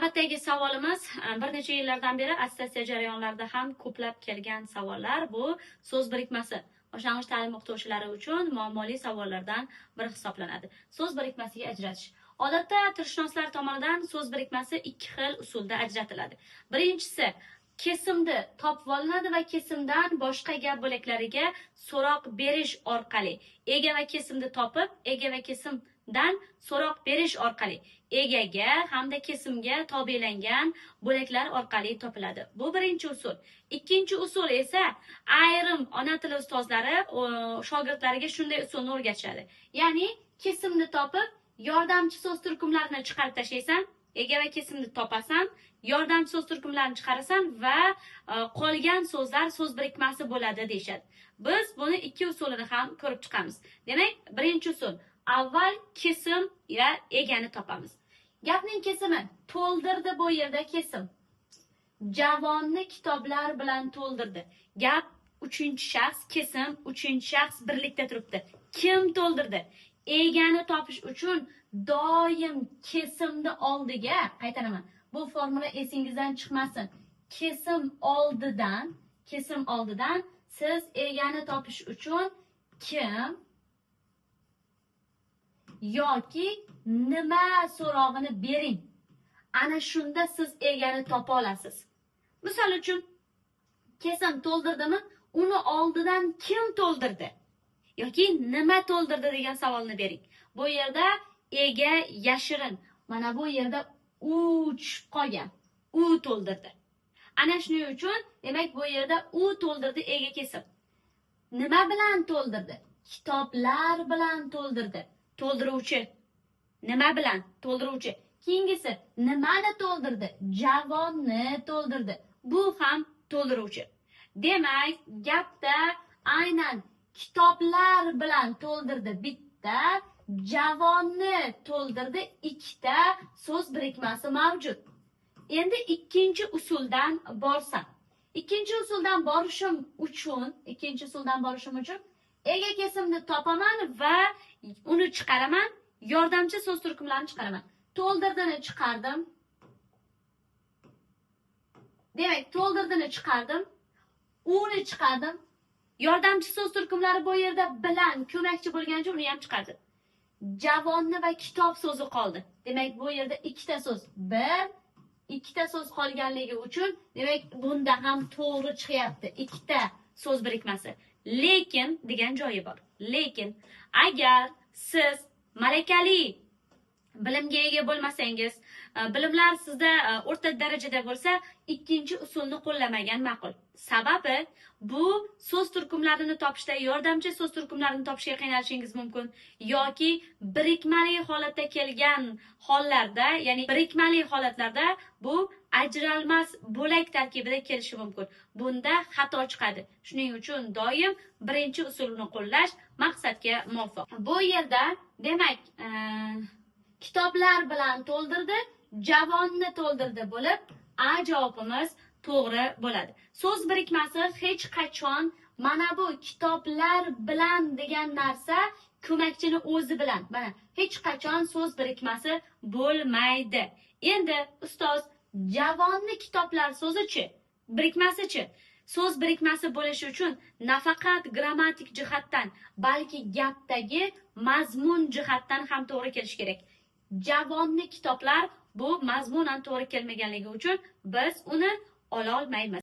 Navbatdagi savolimiz bir necha yillardan beri attestatsiya jarayonlarida ham ko'plab kelgan savollar. Bu so'z birikmasi. Boshlang'ich ta'lim o'qituvchilari uchun muammoli savollardan biri hisoblanadi. So'z birikmasiga ajratish. Odatda tilshunoslar tomonidan so'z birikmasi ikki xil usulda ajratiladi. Birinchisi kesimni topib olinadi va kesimdan boshqa gap bo'laklariga so'roq berish orqali, ega va kesimni topib, ega va kesimdan so'roq berish orqali egaga hamda kesimga tobelangan bo'laklar orqali topiladi. Bu birinchi usul. Ikkinchi usul esa ayrim ona tili ustozlari shogirdlariga shunday usulni o'rgatishadi. Ya'ni kesimni topib, yordamchi so'z turkumlarini chiqarib tashlaysan, ega va kesimni topasan, yordamchi so'z turkumlarini chiqarasan va qolgan so'zlar so'z birikmasi bo'ladi deyshadi. Biz buni ikki usulini ham ko'rib chiqamiz. Demak, birinchi usul avval kesim va egani topamiz. Gapning kesimi to'ldirdi, bu yerda kesim. Javonni kitoblar bilan to'ldirdi. Gap uchinchi shaxs, kesim uchinchi shaxs birlikda turibdi. Kim to'ldirdi? Egani topish uchun doim kesimni oldiga, qaytaraman. Bu formula esingizdan chiqmasin. Kesim oldidan siz egani topish uchun kim yoki nima so'rog'ini bering. Ana shunda siz egani topa olasiz. Misol uchun kesim to'ldirdimi? Uni oldidan kim to'ldirdi? Yoki nima to'ldirdi degan savolni bering. Bu yerda ega yashirin. Mana bu yerda u tushib qolgan. U to'ldirdi. Ana shuning uchun, demak bu yerda u to'ldirdi, ega kesim. Nima bilan to'ldirdi? Kitoblar bilan to'ldirdi. To'ldiruvchi. Nima bilan? To'ldiruvchi. Keyingisi nimani to'ldirdi? Javonni to'ldirdi. Bu ham to'ldiruvchi. Demak, gapda aynan kitoblar bilan to'ldirdi bitta, javonni to'ldirdi ikkita so'z birikmasi mavjud. Endi ikkinchi usuldan borsam. Ikkinchi usuldan borishim uchun ega kesimni topaman va uni chiqaraman, yordamchi so'z turkumlarini chiqaraman. To'ldirdini chiqardim. Demak, to'ldirdini chiqardim. Uni chiqardim. Yordamchi so'z turkumlari bu yerda bilan ko'makchi bo'lgancha uni ham chiqardim. Javonni va kitob so'zi qoldi. Demak, bu yerda ikkita so'z. Ikkita so'z qolganligi uchun, demak, bunda ham to'g'ri chiqyapti. Ikkita so'z birikmasi. Lekin degan joyi bor. Lekin agar siz malakali bilimga ega bo'lmasangiz, bilimlar sizda o'rta darajada bo'lsa, ikkinchi usulni qo'llamagan ma'qul. Sababi bu so'z turkumlarini topishda yordamchi so'z turkumlarini topishga qiynalishingiz mumkin yoki birikmali holatda kelgan hollarda, ya'ni birikmali holatlarda bu ajralmas bo'lak tarkibida kelishi mumkin. Bunda xato chiqadi. Shuning uchun doim birinchi usulni qo'llash maqsadga muvofiq. Bu yerda demak, kitoblar bilan to'ldirdi, javonni to'ldirdi bo'lib, A javobimiz to'g'ri bo'ladi. So'z birikmasi hech qachon mana bu kitoblar bilan degan narsa ko'makchini o'zi bilan. Mana hech qachon so'z birikmasi bo'lmaydi. Endi ustoz, javonni kitoblar so'zichi, birikmasichi? So'z birikmasi bo'lishi uchun nafaqat grammatik jihatdan, balki gapdagi mazmun jihatdan ham to'g'ri kelish kerak. Javonni kitoblar bu mazmunan to'g'ri kelmaganligi uchun biz uni ola olmaymiz.